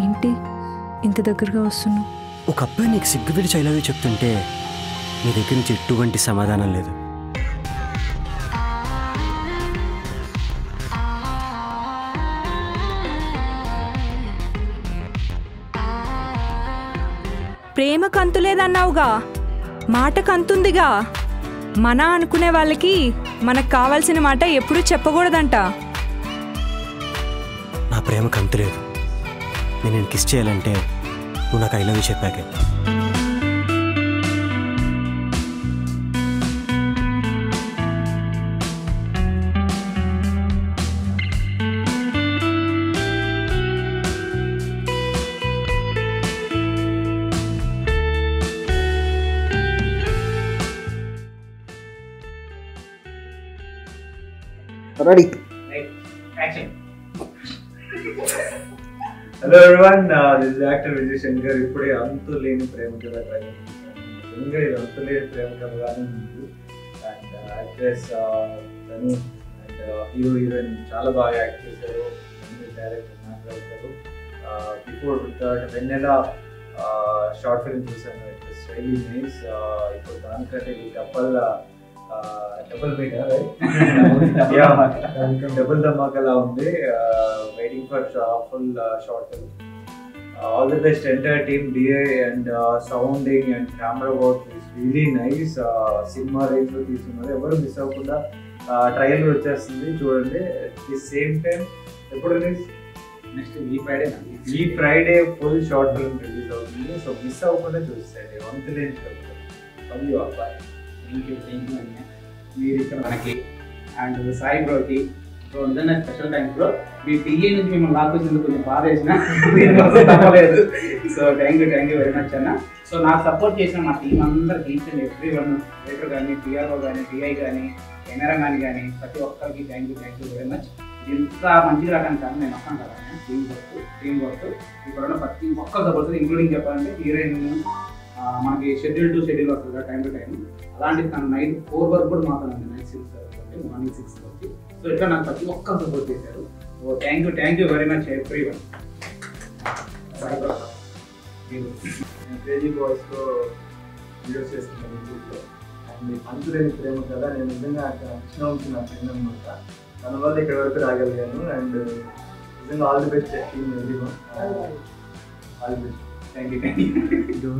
ఏంటి ఇంత దగ్గరగా వస్తున్నావు? ఒక అబ్బాయి నీకు సిగ్గువిడి చైలవి చెప్తుంటే నీ దగ్గర నుంచి ఎటువంటి సమాధానం లేదు. ప్రేమ కంతు లేదన్నావుగా, మాట కంతుందిగా. మన అనుకునే వాళ్ళకి మనకు కావాల్సిన మాట ఎప్పుడూ చెప్పకూడదంట. నా ప్రేమ కంతు లేదు. నేను కిస్ చేయాలంటే నువ్వు నాకు ఐ లవ్ యూ చెప్పాకే. Ready? Right. Action. Hello everyone, this is actor Vijay Shankar. ఇప్పుడే అంతులేని ప్రేమ కథ నిజంగా ఇది అంతులేని ప్రేమ కథగానే ఉంది. అండ్ యాక్ట్రెస్ తను అండ్ హీరో హీరోయిన్ చాలా బాగా యాక్ట్ చేశారు. డైరెక్టర్ మాట్లాడతారు. బిఫోర్ వెన్నెల షార్ట్ ఫిల్మ్ చూసాను. It was really nice. ఇప్పుడు దానికంటే ఈ డబుల్ మీటర్ డబుల్ ధమాకా ఉంది. Waiting for full short film. All the best entire team, DI and sounding and camera work is really nice. Cinema range లో తీసుకున్నారు. ఎవరు miss అవ్వకుండా trailer వచ్చేస్తుంది చూడండి. ది సేమ్ టైం ఎప్పుడు రిలీజ్? నెక్స్ట్ ఈ Friday full short film release అవుతుంది. So miss అవ్వకుండా చూస్తాండి. అంతులేని అబ్బాయి. థ్యాంక్ యూ అన్న. మీరు ఇక్కడ మనకి అండ్ సాయి బ్రోకి సో నిజంగా స్పెషల్ థ్యాంక్స్ బ్రో. మీ టీఏ నుంచి మిమ్మల్ని లాక్కొచ్చింది కొంచెం బాధ వేసిన తప్పలేదు. So thank you very much అన్న. సో నాకు సపోర్ట్ చేసిన మా టీం అందరికి each and every one, writer కానీ, పిఆర్ఓ కానీ, టీఐ కానీ, కెమెరా మ్యాన్ కానీ ప్రతి ఒక్కరికి థ్యాంక్ యూ వెరీ మచ్. ఇంత మంచిగా రావడానికి కారణం నేను వస్తాను కదా, టీమ్ వర్క్ ఇక్కడ ప్రతి ఒక్కరు సపోర్ట్, ఇంక్లూడింగ్ చెప్పాలంటే హీరోయిన్ మనకి షెడ్యూల్ టు షెడ్యూల్ వస్తుంది కదా, టైం టు టైం. అలాంటిది తను నైట్ 4 వరకు కూడా మాట్లాడండి. నైట్ 6 వరకు, మార్నింగ్ 6 వరకు. సో ఇట్లా నాకు ప్రతి ఒక్కరు సపోర్ట్ చేశారు. So thank you very much every one. నేను క్రేజీ బాయ్స్లో వీడియోస్ చేస్తున్నాను యూట్యూబ్లో. అండ్ అంతులేని ప్రేమ కదా, నేను నిజంగా కృష్ణ అవుతుంది నా ఫ్రెండ్ అనమాట. తన వల్ల ఇక్కడ వరకు రాగలిగాను. అండ్ నిజంగా all the best team everyone. All the best. Thank you